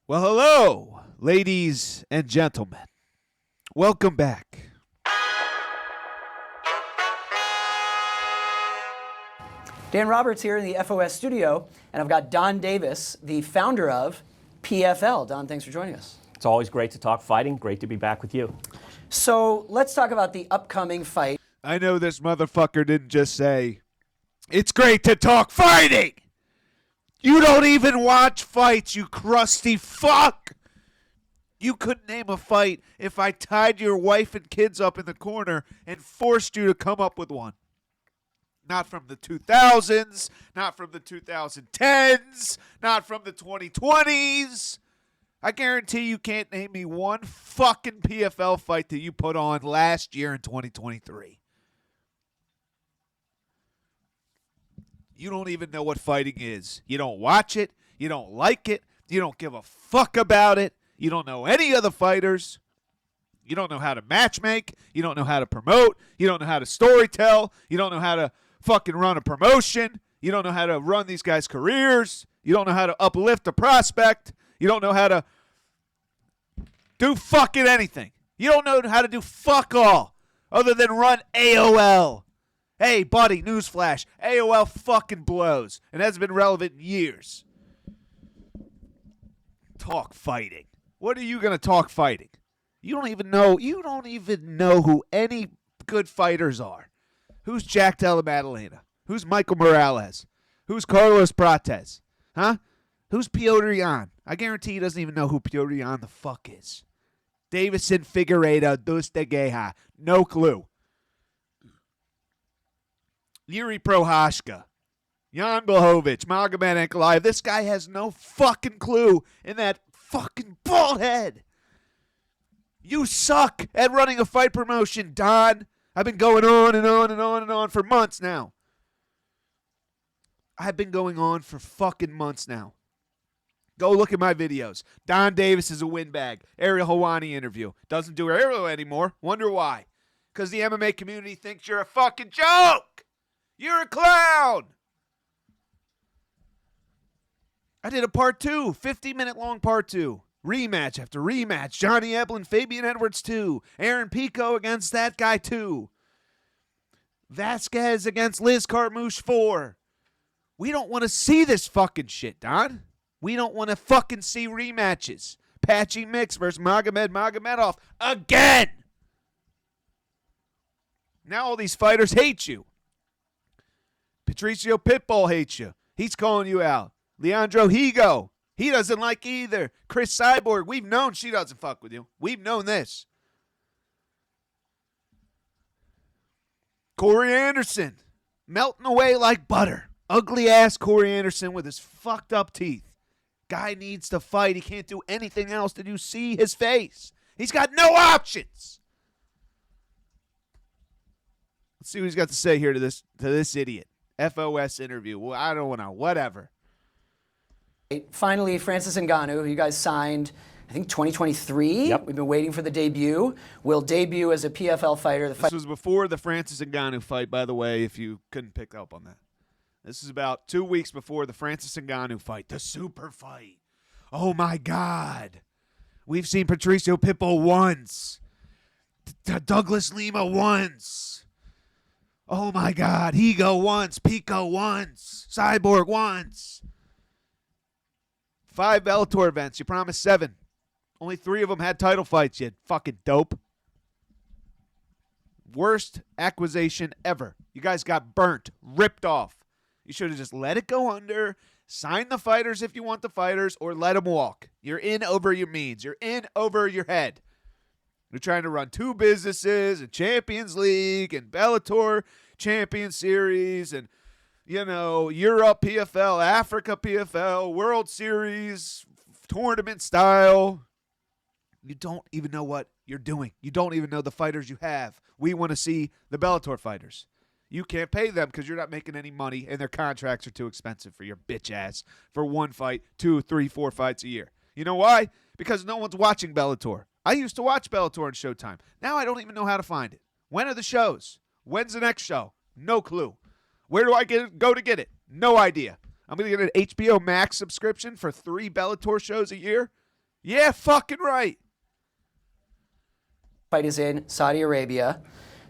Well, hello, ladies and gentlemen. Welcome back. Dan Roberts here in the FOS studio, and I've got Donn Davis, the founder of PFL. Donn, thanks for joining us. It's always great to talk fighting. Great to be back with you. So let's talk about the upcoming fight. I know this motherfucker didn't just say, it's great to talk fighting. You don't even watch fights, you crusty fuck. You couldn't name a fight if I tied your wife and kids up in the corner and forced you to come up with one. Not from the 2000s, not from the 2010s, not from the 2020s. I guarantee you can't name me one fucking PFL fight that you put on last year in 2023. You don't even know what fighting is. You don't watch it. You don't like it. You don't give a fuck about it. You don't know any of the fighters. You don't know how to matchmake. You don't know how to promote. You don't know how to storytell. You don't know how to fucking run a promotion. You don't know how to run these guys' careers. You don't know how to uplift a prospect. You don't know how to do fucking anything. You don't know how to do fuck all other than run AOL. Hey, buddy, newsflash. AOL fucking blows and hasn't been relevant in years. Talk fighting. What are you going to talk fighting? You don't even know who any good fighters are. Who's Jack Della Maddalena? Who's Michael Morales? Who's Carlos Prates? Huh? Who's Piotr Jan? I guarantee he doesn't even know who Piotr Jan the fuck is. Davison Figueiredo dos de Guerra. No clue. Yuri Prohashka. Jan Blachowicz. Magomed Ankalaev. This guy has no fucking clue in that fucking bald head. You suck at running a fight promotion, Don. I've been going on and on and on and on for months now. I've been going on for fucking months now. Go look at my videos. Donn Davis is a windbag. Ariel Helwani interview. Doesn't do Ariel anymore. Wonder why. Because the MMA community thinks you're a fucking joke. You're a clown. I did a part 2. 50-minute long part 2. Rematch after rematch. Johnny Eblen, Fabian Edwards 2. Aaron Pico against that guy 2. Vasquez against Liz Carmouche 4. We don't want to see this fucking shit, Don. We don't want to fucking see rematches. Patchy Mix versus Magomedov again. Now all these fighters hate you. Patricio Pitbull hates you. He's calling you out. Leandro Higo. He doesn't like either. Chris Cyborg. We've known she doesn't fuck with you. We've known this. Corey Anderson. Melting away like butter. Ugly ass Corey Anderson with his fucked up teeth. Guy needs to fight. He can't do anything else. Did you see his face? He's got no options. Let's see what he's got to say here to this idiot. FOS interview. Well, I don't know. Whatever. Finally, Francis Ngannou, who you guys signed, I think 2023. Yep. We've been waiting for the debut. Will debut as a PFL fighter. This was before the Francis Ngannou fight, by the way, if you couldn't pick up on that. This is about 2 weeks before the Francis Ngannou fight, the super fight. Oh, my God. We've seen Patricio Pitbull once. Douglas Lima once. Oh, my God. Higo once. Pico once. Cyborg once. 5 Bellator events. You promised 7. Only 3 of them had title fights, you fucking dope. Worst acquisition ever. You guys got burnt. Ripped off. You should have just let it go under, sign the fighters if you want the fighters, or let them walk. You're in over your means. You're in over your head. You're trying to run 2 businesses, and Champions League, and Bellator Champion Series, and, Europe PFL, Africa PFL, World Series, tournament style. You don't even know what you're doing. You don't even know the fighters you have. We want to see the Bellator fighters. You can't pay them because you're not making any money and their contracts are too expensive for your bitch ass for 1 fight, 2, 3, 4 fights a year. You know why? Because no one's watching Bellator. I used to watch Bellator on Showtime. Now I don't even know how to find it. When are the shows? When's the next show? No clue. Where do I go to get it? No idea. I'm going to get an HBO Max subscription for 3 Bellator shows a year. Yeah, fucking right. Fight is in Saudi Arabia.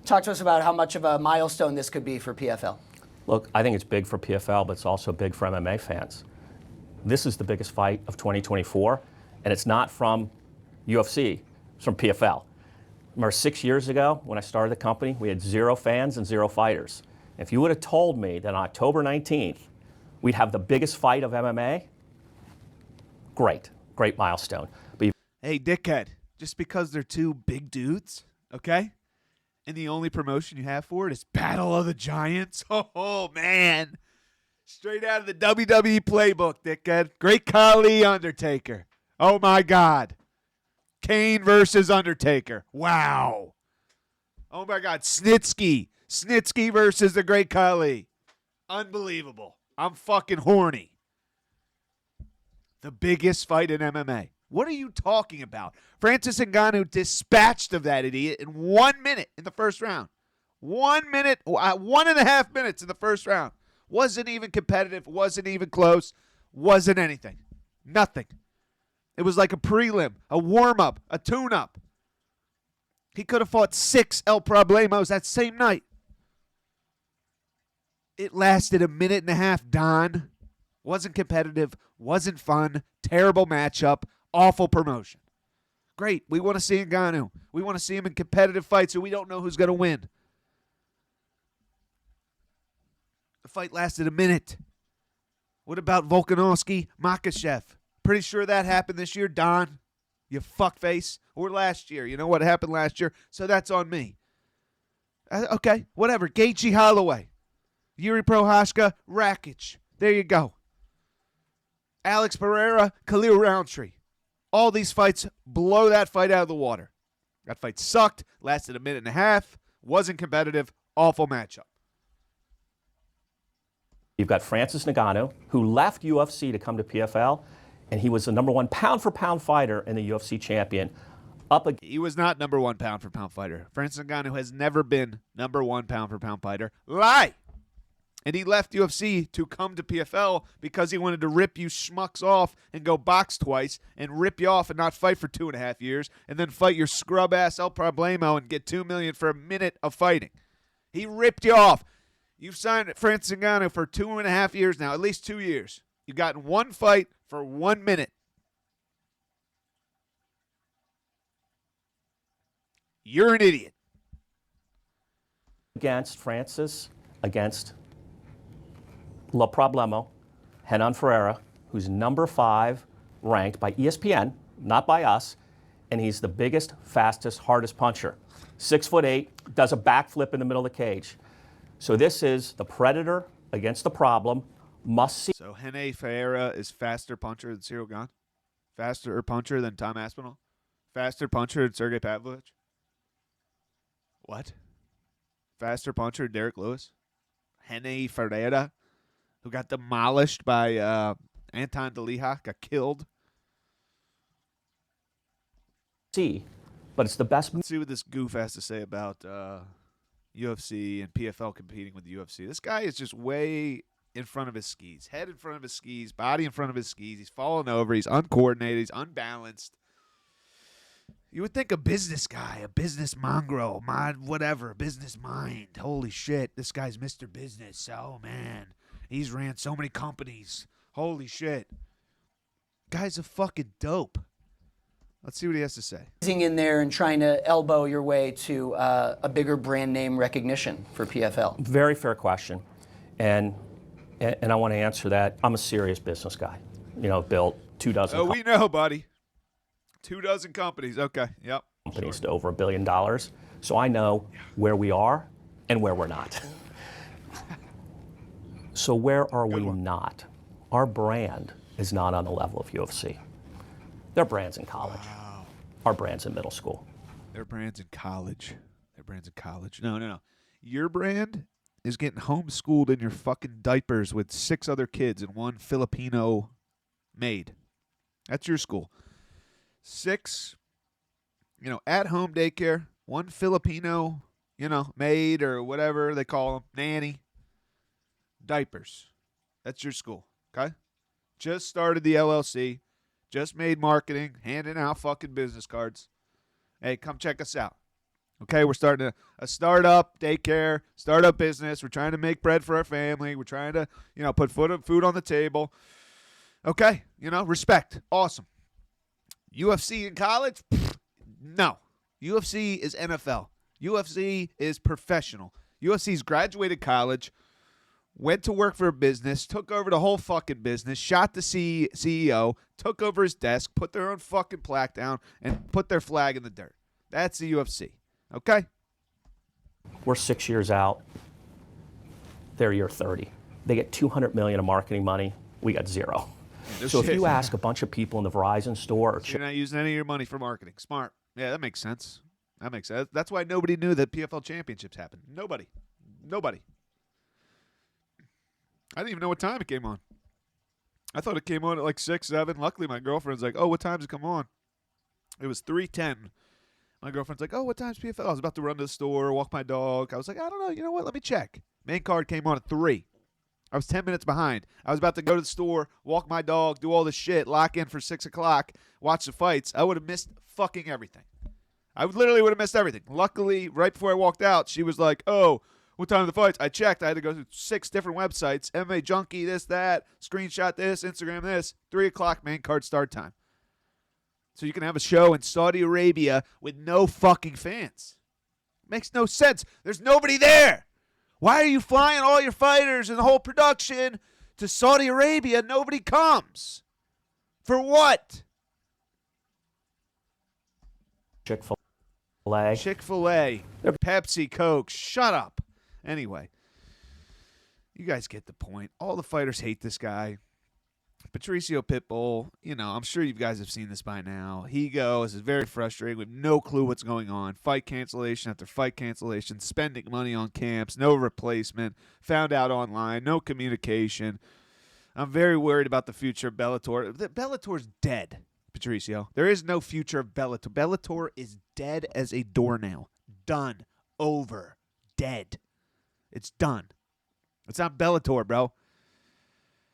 Talk to us about how much of a milestone this could be for PFL. Look, I think it's big for PFL, but it's also big for MMA fans. This is the biggest fight of 2024, and it's not from UFC, it's from PFL. Remember 6 years ago when I started the company, we had 0 fans and 0 fighters. If you would have told me that on October 19th, we'd have the biggest fight of MMA, great milestone. But Hey, dickhead, just because they're two big dudes, okay? And the only promotion you have for it is Battle of the Giants? Oh, man. Straight out of the WWE playbook, dickhead. Great Khali Undertaker. Oh, my God. Kane versus Undertaker. Wow. Oh, my God. Snitsky. Snitsky versus the Great Khali. Unbelievable. I'm fucking horny. The biggest fight in MMA. What are you talking about? Francis Ngannou dispatched of that idiot in 1 minute in the first round. 1 minute, 1.5 minutes in the first round. Wasn't even competitive, wasn't even close, wasn't anything. Nothing. It was like a prelim, a warm-up, a tune-up. He could have fought 6 El Problemos that same night. It lasted 1.5 minutes, Don. Wasn't competitive, wasn't fun, terrible matchup, awful promotion. Great, we want to see Ngannou. We want to see him in competitive fights so we don't know who's going to win. The fight lasted 1 minute. What about Volkanovski, Makhachev? Pretty sure that happened this year, Don. You fuckface. Or last year. You know what happened last year? So that's on me. Okay, whatever. Gaethje Holloway. Yuri Prochazka, Rakic. There you go. Alex Pereira, Khalil Roundtree. All these fights blow that fight out of the water. That fight sucked, lasted 1.5 minutes, wasn't competitive, awful matchup. you've got Francis Ngannou, who left UFC to come to PFL, and he was the #1 pound-for-pound fighter and the UFC champion. He was not #1 pound-for-pound fighter. Francis Ngannou has never been #1 pound-for-pound fighter. Lie! And he left UFC to come to PFL because he wanted to rip you schmucks off and go box twice and rip you off and not fight for 2.5 years and then fight your scrub-ass El Problemo and get $2 million for a minute of fighting. He ripped you off. You've signed Francis Ngannou for 2.5 years now, at least 2 years. You've gotten one fight for 1 minute. You're an idiot. Against Francis, against La Problemo, Renan Ferreira, who's #5 ranked by ESPN, not by us, and he's the biggest, fastest, hardest puncher. 6'8", does a backflip in the middle of the cage. So this is the predator against the problem. Must see. So Renan Ferreira is faster puncher than Cyril Gane? Faster puncher than Tom Aspinall? Faster puncher than Sergey Pavlovich? What? Faster puncher than Derek Lewis? Renan Ferreira, who got demolished by Anton Delija, got killed. See, but it's the best. Let's see what this goof has to say about UFC and PFL competing with the UFC. This guy is just way in front of his skis. Head in front of his skis, body in front of his skis. He's falling over. He's uncoordinated. He's unbalanced. You would think a business guy, a business mongrel, whatever, business mind. Holy shit, this guy's Mr. Business. Oh, man. He's ran so many companies. Holy shit. Guy's a fucking dope. Let's see what he has to say. In there and trying to elbow your way to a bigger brand name recognition for PFL. Very fair question, and I want to answer that. I'm a serious business guy. You know, built 2 dozen. Oh, we know, buddy. 2 dozen companies. Okay. Yep. Companies to over $1 billion. So I know where we are and where we're not. So where are we not? Our brand is not on the level of UFC. Their brand's in college. Wow. Our brand's in middle school. Their brand's in college. Their brand's in college. No. Your brand is getting homeschooled in your fucking diapers with 6 other kids and 1 Filipino maid. That's your school. 6, at-home daycare, 1 Filipino, maid or whatever they call them, nanny. Diapers. That's your school, okay? Just started the LLC. Just made marketing, handing out fucking business cards. Hey, come check us out. Okay, we're starting a startup daycare, startup business. We're trying to make bread for our family. We're trying to, put food on the table. Okay, respect. Awesome. UFC in college? No. UFC is NFL. UFC is professional. UFC's graduated college, went to work for a business, took over the whole fucking business, shot the CEO, took over his desk, put their own fucking plaque down, and put their flag in the dirt. That's the UFC. Okay? We're 6 years out. They're year 30. They get $200 million of marketing money. We got zero. So if you ask a bunch of people in the Verizon store, or you're not using any of your money for marketing. Smart. Yeah, that makes sense. That's why nobody knew that PFL championships happened. Nobody. I didn't even know what time it came on. I thought it came on at like 6, 7. Luckily, my girlfriend's like, "Oh, what time does it come on?" It was 3:10. My girlfriend's like, "Oh, what time's PFL?" I was about to run to the store, walk my dog. I was like, "I don't know. You know what? Let me check." Main card came on at 3. I was 10 minutes behind. I was about to go to the store, walk my dog, do all this shit, lock in for 6 o'clock, watch the fights. I would have missed fucking everything. I literally would have missed everything. Luckily, right before I walked out, she was like, "Oh, what time are the fights?" I checked. I had to go to 6 different websites. MMA Junkie, this, that, screenshot this, Instagram this. 3 o'clock main card start time. So you can have a show in Saudi Arabia with no fucking fans. Makes no sense. There's nobody there. Why are you flying all your fighters and the whole production to Saudi Arabia? Nobody comes. For what? Chick-fil-A. Chick-fil-A. Pepsi, Coke. Shut up. Anyway, you guys get the point. All the fighters hate this guy. Patricio Pitbull, I'm sure you guys have seen this by now. He is very frustrating with no clue what's going on. Fight cancellation after fight cancellation, spending money on camps, no replacement, found out online, no communication. I'm very worried about the future of Bellator. Bellator's dead, Patricio. There is no future of Bellator. Bellator is dead as a doornail. Done. Over. Dead. It's done. It's not Bellator, bro.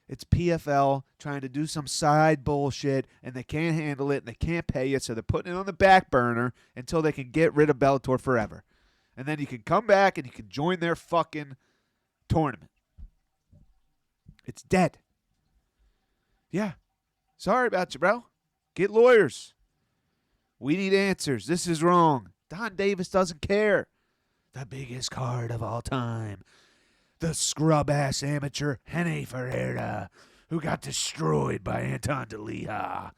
It's PFL trying to do some side bullshit, and they can't handle it, and they can't pay it, so they're putting it on the back burner until they can get rid of Bellator forever. And then you can come back and you can join their fucking tournament. It's dead. Yeah. Sorry about you, bro. Get lawyers. We need answers. This is wrong. Donn Davis doesn't care. The biggest card of all time. The scrub-ass amateur Henny Ferreira, who got destroyed by Anton De Leha,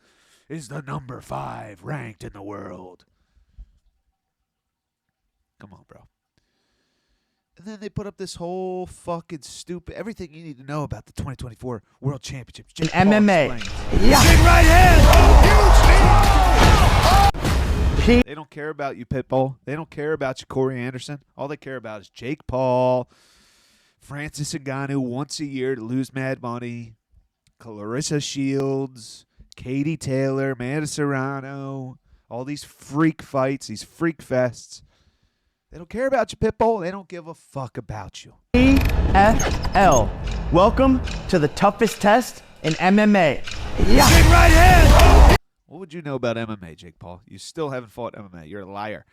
is the number 5 ranked in the world. Come on, bro. And then they put up this whole fucking stupid everything you need to know about the 2024 World Championships. In MMA. Yeah. Big right hand. Oh, huge. They don't care about you, Pitbull. They don't care about you, Corey Anderson. All they care about is Jake Paul, Francis Ngannou once a year to lose mad money, Clarissa Shields, Katie Taylor, Amanda Serrano, all these freak fights, these freak fests. They don't care about you, Pitbull. They don't give a fuck about you. PFL. Welcome to the toughest test in MMA. Yeah. Big right hand. What would you know about MMA, Jake Paul? You still haven't fought MMA. You're a liar.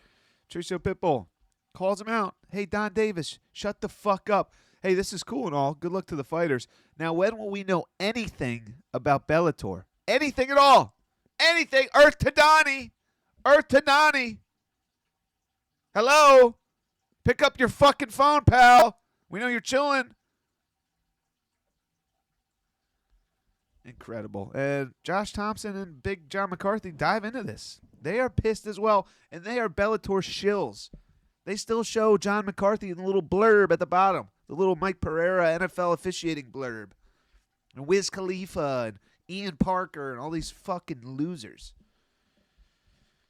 Patricio Pitbull calls him out. Hey, Donn Davis, shut the fuck up. Hey, this is cool and all. Good luck to the fighters. Now, when will we know anything about Bellator? Anything at all? Anything? Earth to Donnie. Earth to Donnie. Hello? Pick up your fucking phone, pal. We know you're chilling. Incredible. And Josh Thompson and Big John McCarthy dive into this. They are pissed as well, and they are Bellator shills. They still show John McCarthy in the little blurb at the bottom. The little Mike Pereira NFL officiating blurb. And Wiz Khalifa and Ian Parker and all these fucking losers.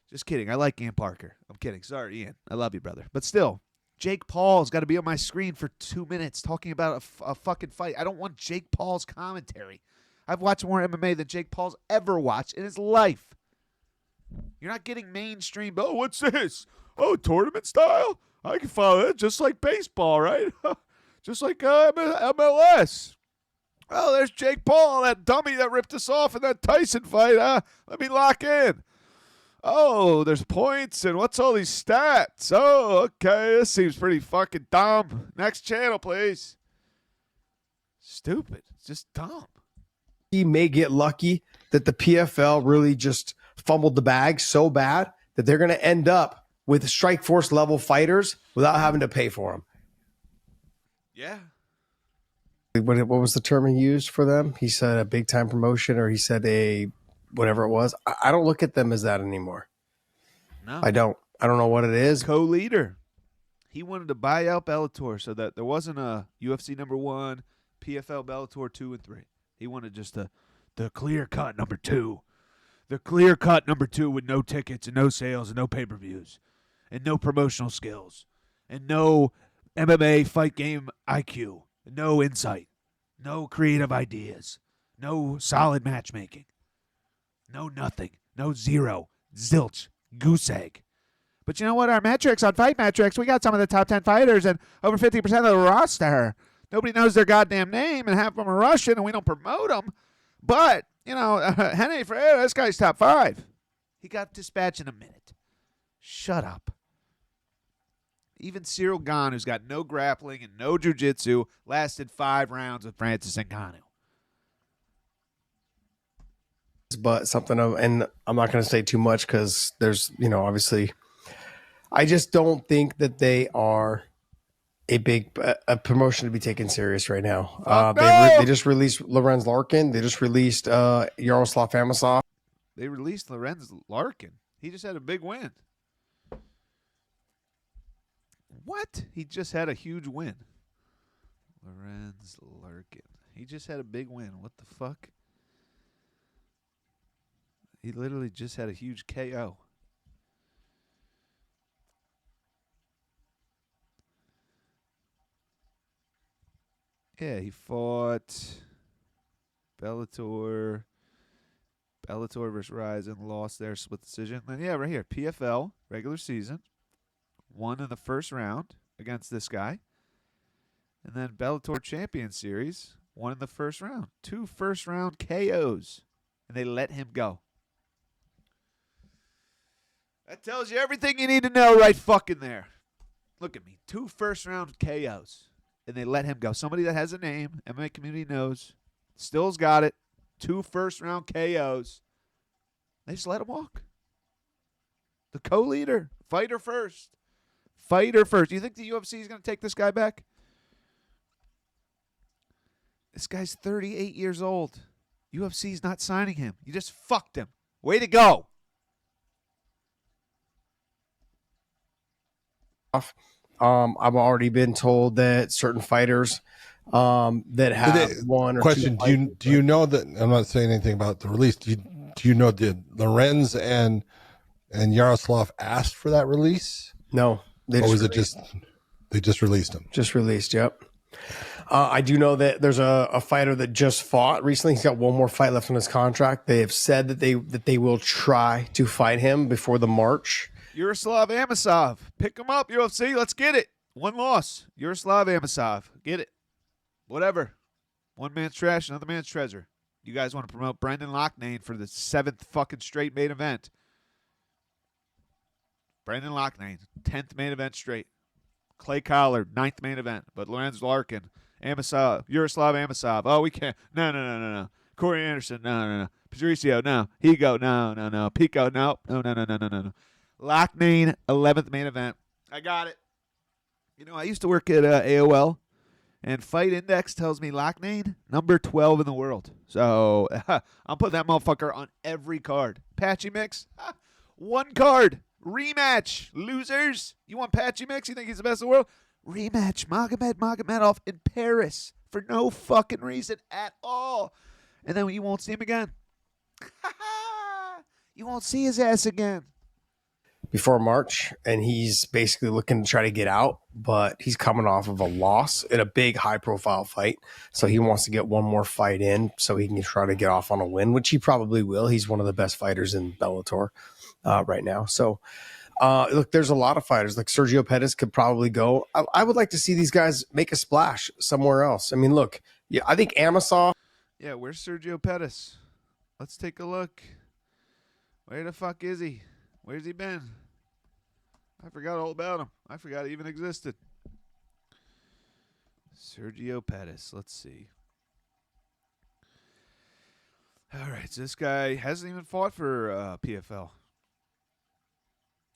Just kidding. I like Ian Parker. I'm kidding. Sorry, Ian. I love you, brother. But still, Jake Paul's got to be on my screen for 2 minutes talking about a fucking fight. I don't want Jake Paul's commentary. I've watched more MMA than Jake Paul's ever watched in his life. You're not getting mainstream. Oh, what's this? Oh, tournament style? I can follow that just like baseball, right? Just like MLS. Oh, there's Jake Paul, that dummy that ripped us off in that Tyson fight. Let me lock in. Oh, there's points, and what's all these stats? Oh, okay, this seems pretty fucking dumb. Next channel, please. Stupid. It's just dumb. He may get lucky that the PFL really just fumbled the bag so bad that they're going to end up with Strikeforce level fighters without having to pay for them. Yeah. What was the term he used for them? He said a big time promotion, or he said a whatever it was. I don't look at them as that anymore. No. I don't know what it is. Co-leader. He wanted to buy out Bellator so that there wasn't a UFC number 1, PFL Bellator 2 and 3. He wanted just the clear-cut number 2. The clear-cut number 2 with no tickets and no sales and no pay-per-views and no promotional skills and no MMA fight game IQ, no insight, no creative ideas, no solid matchmaking, no nothing, no zero, zilch, goose egg. But you know what? Our metrics on Fight Metrics, we got some of the top 10 fighters and over 50% of the roster. Nobody knows their goddamn name, and half of them are Russian, and we don't promote them. But, you know, Henry Ferreira, this guy's top 5. He got dispatched in a minute. Shut up. Even Cyril Gane, who's got no grappling and no jiu-jitsu, lasted 5 rounds with Francis Ngannou. But something of, and I'm not going to say too much because there's, you know, obviously, I just don't think that they are a promotion to be taken serious right now. No! They just released Lorenz Larkin. They just released Yaroslav Amosov. They released Lorenz Larkin. He just had a big win. What? He just had a huge win. Lorenz Larkin. He just had a big win. What the fuck? He literally just had a huge KO. Yeah, he fought Bellator versus Ryzen, lost their split decision. And yeah, right here, PFL, regular season, won in the first round against this guy. And then Bellator Champion Series, won in the first round. 2 first-round KOs, and they let him go. That tells you everything you need to know right fucking there. Look at me. 2 first-round KOs, and they let him go. Somebody that has a name, MMA community knows, still's got it. 2 first-round KOs. They just let him walk. The co-leader. Fighter first. Fighter first. Do you think the UFC is going to take this guy back? This guy's 38 years old. UFC's not signing him. You just fucked him. Way to go. I've already been told that certain fighters that have one or question. two. Do you know that? I'm not saying anything about the release. Do you know, did Lorenz and Yaroslav asked for that release? No, Or was it just they just released him? Just released. Yep. I do know that there's a fighter that just fought recently. He's got one more fight left on his contract. They have said that they will try to fight him before the March. Yaroslav Amosov. Pick him up, UFC. Let's get it. 1 loss. Yaroslav Amosov. Get it. Whatever. One man's trash, another man's treasure. You guys want to promote Brendan Loughnane for the 7th fucking straight main event. Brendan Loughnane, 10th main event straight. Clay Collard, 9th main event. But Lorenz Larkin, Amosov, Yaroslav Amosov. Oh, we can't. No. Corey Anderson, no. Patricio, no. Higo, no. Pico, no. No. Loughnane, 11th main event. I got it. You know, I used to work at AOL, and Fight Index tells me Loughnane, number 12 in the world. So I'm putting that motherfucker on every card. Patchy Mix, 1 card. Rematch, losers. You want Patchy Mix? You think he's the best in the world? Rematch, Magomedov in Paris for no fucking reason at all. And then you won't see him again. You won't see his ass again. Before March, and he's basically looking to try to get out, but he's coming off of a loss in a big high-profile fight, so he wants to get one more fight in so he can try to get off on a win, which he probably will. He's one of the best fighters in Bellator right now. So, look, there's a lot of fighters. Like Sergio Pettis could probably go. I would like to see these guys make a splash somewhere else. I mean, look, I think Amosov Yeah, where's Sergio Pettis? Let's take a look. Where the fuck is he? Where's he been? I forgot all about him. I forgot he even existed. Sergio Pettis. Let's see. All right, so this guy hasn't even fought for PFL.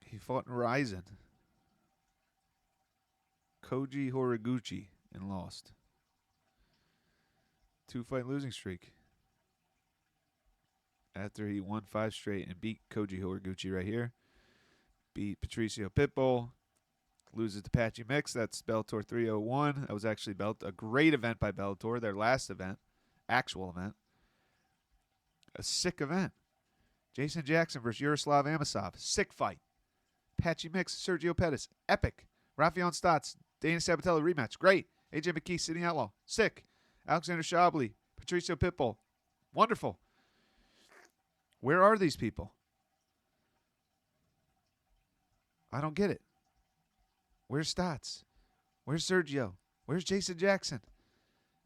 He fought in Ryzen. Koji Horiguchi and lost. 2-fight losing streak. After he won 5 straight and beat Koji Horiguchi right here. Beat Patricio Pitbull. Loses to Patchy Mix. That's Bellator 301. That was actually a great event by Bellator. Their last event. Actual event. A sick event. Jason Jackson versus Yaroslav Amosov. Sick fight. Patchy Mix, Sergio Pettis. Epic. Rafael Stotts, Dana Sabatello rematch. Great. AJ McKee, Sitting Outlaw. Sick. Alexander Shabley, Patricio Pitbull. Wonderful. Where are these people? I don't get it. Where's Stotts? Where's Sergio? Where's Jason Jackson?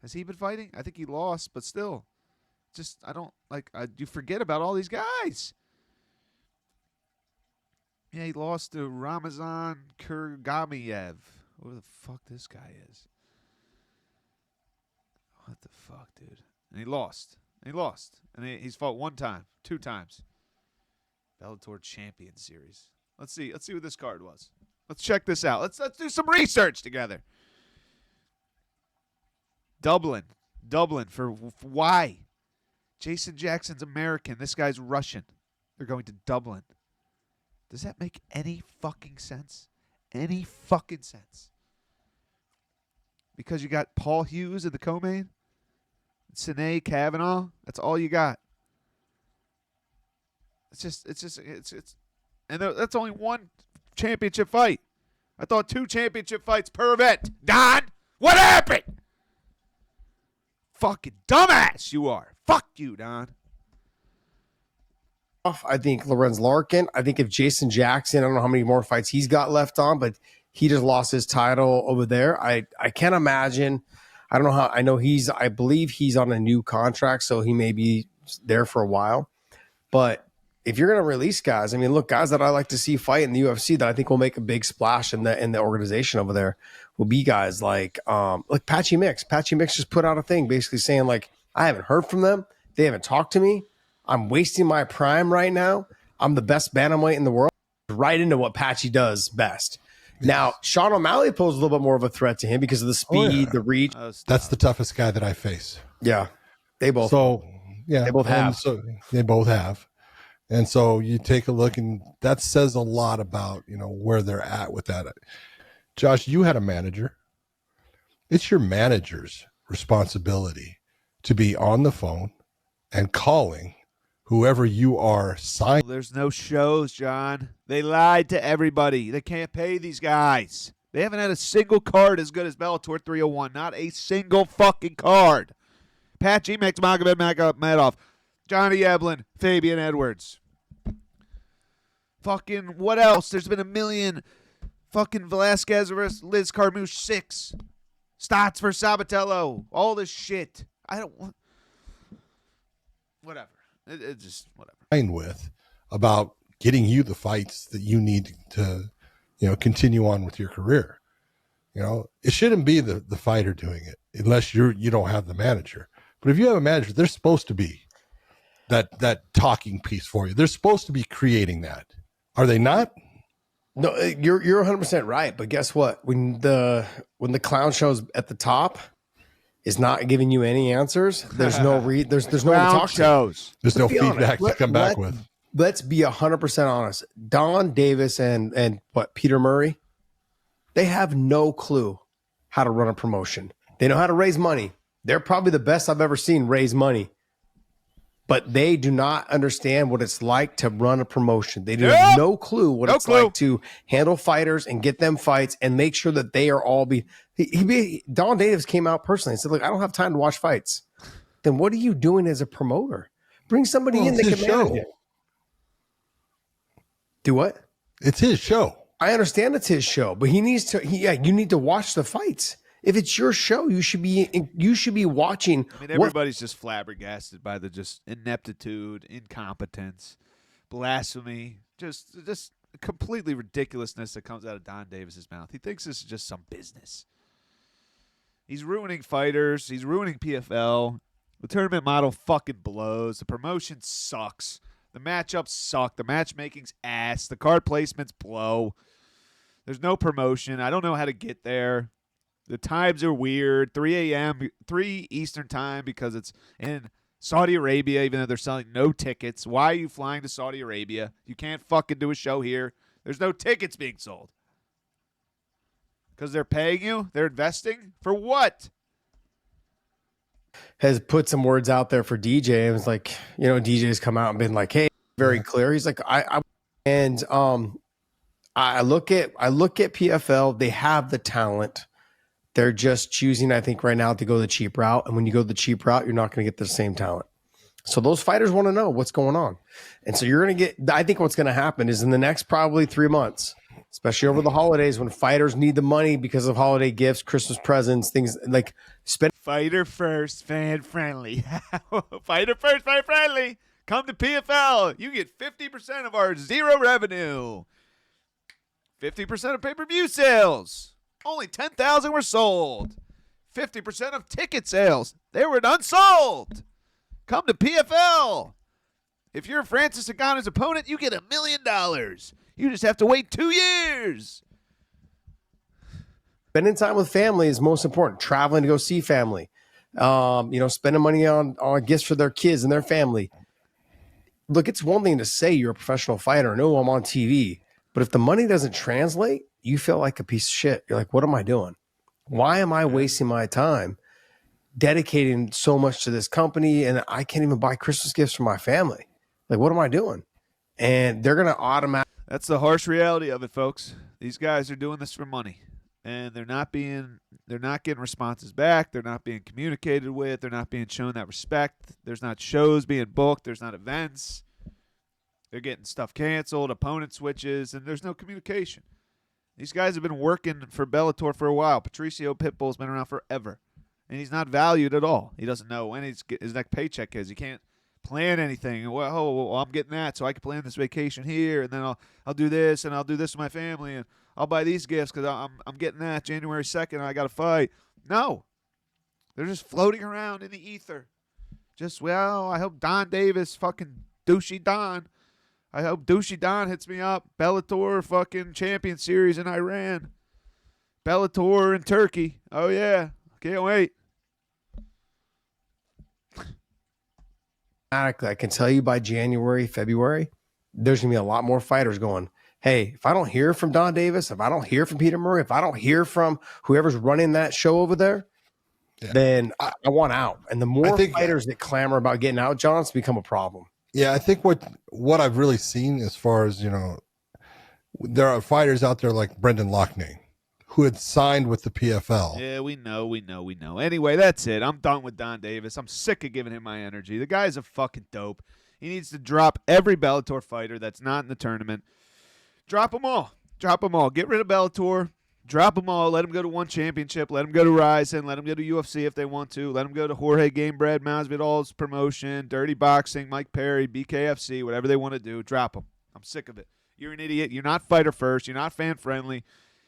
Has he been fighting? I think he lost, but still. You forget about all these guys. Yeah, he lost to Ramazan Kurgamiev. Who the fuck this guy is? What the fuck, dude? And he lost. And he's fought 1 time, 2 times. Bellator Champion Series. Let's see what this card was. Let's check this out. Let's do some research together. Dublin for why? Jason Jackson's American. This guy's Russian. They're going to Dublin. Does that make any fucking sense? Any fucking sense? Because you got Paul Hughes in the co-main? Sine Kavanaugh? That's all you got. And that's only 1 championship fight. I thought 2 championship fights per event. Don, what happened? Fucking dumbass you are. Fuck you, Don. I think Lorenz Larkin. I think if Jason Jackson, I don't know how many more fights he's got left on, but he just lost his title over there. I can't imagine. I don't know how. I believe he's on a new contract, so he may be there for a while. But if you're going to release guys, I mean, look, guys that I like to see fight in the UFC that I think will make a big splash in the organization over there will be guys like Patchy Mix. Patchy Mix just put out a thing basically saying, like, I haven't heard from them. They haven't talked to me. I'm wasting my prime right now. I'm the best bantamweight in the world. Right into what Patchy does best. Now, Sean O'Malley posed a little bit more of a threat to him because of the speed, the reach. That's the toughest guy that I face. Yeah, they both. So yeah, they both have. So they both have. And so you take a look, and that says a lot about, where they're at with that. Josh, you had a manager. It's your manager's responsibility to be on the phone and calling whoever you are signed. There's no shows, John. They lied to everybody. They can't pay these guys. They haven't had a single card as good as Bellator 301. Not a single fucking card. Patchy Mix, Magomed Madoff, Johnny Eblin, Fabian Edwards. Fucking what else? There's been a million. Fucking Velasquez versus Liz Carmouche 6. Stotts for Sabatello. All this shit. I don't want. Whatever. It just whatever. With about getting you the fights that you need to, continue on with your career. It shouldn't be the fighter doing it unless you don't have the manager. But if you have a manager, they're supposed to be that talking piece for you. They're supposed to be creating that. Are they not? No, you're 100% right. But guess what? When the clown show's at the top is not giving you any answers, there's no there's no one to talk shows. To. There's no feedback to come back with. Let's be 100% honest. Donn Davis and Peter Murray, they have no clue how to run a promotion. They know how to raise money. They're probably the best I've ever seen raise money. But they do not understand what it's like to run a promotion. They have no clue what it's like to handle fighters and get them fights and make sure that they are all Donn Davis came out personally and said, look, I don't have time to watch fights. Then what are you doing as a promoter? Bring somebody in that can manage it. Do what? It's his show. I understand it's his show, but he needs to. You need to watch the fights. If it's your show, you should be watching. I mean, everybody's just flabbergasted by the just ineptitude, incompetence, blasphemy, just completely ridiculousness that comes out of Donn Davis's mouth. He thinks this is just some business. He's ruining fighters. He's ruining PFL. The tournament model fucking blows. The promotion sucks. The matchups suck. The matchmaking's ass. The card placements blow. There's no promotion. I don't know how to get there. The times are weird. 3 a.m., 3 Eastern time because it's in Saudi Arabia, even though they're selling no tickets. Why are you flying to Saudi Arabia? You can't fucking do a show here. There's no tickets being sold. Because they're paying you? They're investing? For what? Has put some words out there for DJ. It was like, DJ's come out and been like, hey, very clear. He's like, I look at PFL. They have the talent. They're just choosing, I think, right now to go the cheap route. And when you go the cheap route, you're not going to get the same talent. So those fighters want to know what's going on. And so you're going to get, I think what's going to happen is in the next probably 3 months, especially over the holidays when fighters need the money because of holiday gifts, Christmas presents, things like spend. Fighter first, fan friendly. Fighter first, fan friendly. Come to PFL. You get 50% of our zero revenue. 50% of pay-per-view sales. Only 10,000 were sold. 50% of ticket sales, they were unsold. Come to PFL. If you're Francis Ngannou's opponent, you get $1 million. You just have to wait 2 years. Spending time with family is most important. Traveling to go see family. Spending money on gifts for their kids and their family. Look, it's one thing to say you're a professional fighter. No, I'm on TV. But if the money doesn't translate, you feel like a piece of shit. You're like, what am I doing? Why am I wasting my time dedicating so much to this company and I can't even buy Christmas gifts for my family? Like, what am I doing? And they're going to automatically. That's the harsh reality of it, folks. These guys are doing this for money. And they're not getting responses back. They're not being communicated with. They're not being shown that respect. There's not shows being booked. There's not events. They're getting stuff canceled, opponent switches, and there's no communication. These guys have been working for Bellator for a while. Patricio Pitbull's been around forever, and he's not valued at all. He doesn't know when his next paycheck is. He can't plan anything. Well, I'm getting that, so I can plan this vacation here, and then I'll do this, and I'll do this with my family, and I'll buy these gifts because I'm getting that January 2nd, and I got to fight. No. They're just floating around in the ether. I hope Donn Davis, fucking douchey Don. I hope douchey Don hits me up. Bellator fucking Champion Series in Iran. Bellator in Turkey. Oh, yeah. Can't wait. I can tell you by January, February, there's going to be a lot more fighters going, hey, if I don't hear from Donn Davis, if I don't hear from Peter Murray, if I don't hear from whoever's running that show over there, then I want out. And the more fighters that clamor about getting out, John, it's become a problem. Yeah, I think what I've really seen as far as, there are fighters out there like Brendan Loughnane who had signed with the PFL. Yeah, we know. Anyway, that's it. I'm done with Donn Davis. I'm sick of giving him my energy. The guy's a fucking dope. He needs to drop every Bellator fighter that's not in the tournament. Drop them all. Get rid of Bellator. Drop them all. Let them go to one championship. Let them go to Ryzen. Let them go to UFC if they want to. Let them go to Jorge Gamebred, Masvidal's promotion, Dirty Boxing, Mike Perry, BKFC, whatever they want to do. Drop them. I'm sick of it. You're an idiot. You're not fighter first. You're not fan friendly.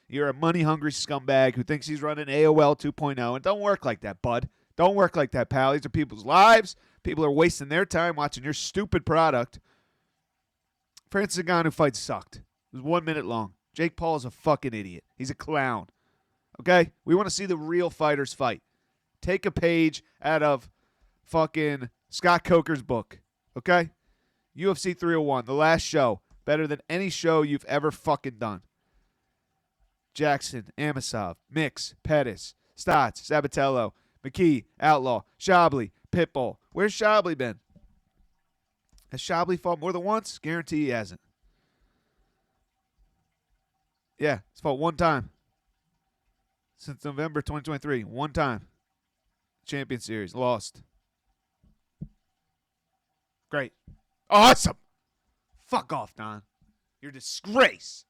You're a money-hungry scumbag who thinks he's running AOL 2.0. And don't work like that, bud. Don't work like that, pal. These are people's lives. People are wasting their time watching your stupid product. Francis Ngannou fight sucked. It was 1 minute long. Jake Paul is a fucking idiot. He's a clown. Okay? We want to see the real fighters fight. Take a page out of fucking Scott Coker's book. Okay? UFC 301, the last show. Better than any show you've ever fucking done. Jackson, Amasov, Mix, Pettis, Stotts, Sabatello, McKee, Outlaw, Shabli, Pitbull. Where's Shabli been? Has Shabli fought more than once? Guarantee he hasn't. Yeah, he's fought one time. Since November 2023. One time. Champion Series. Lost. Great. Awesome. Fuck off, Don. You're a disgrace.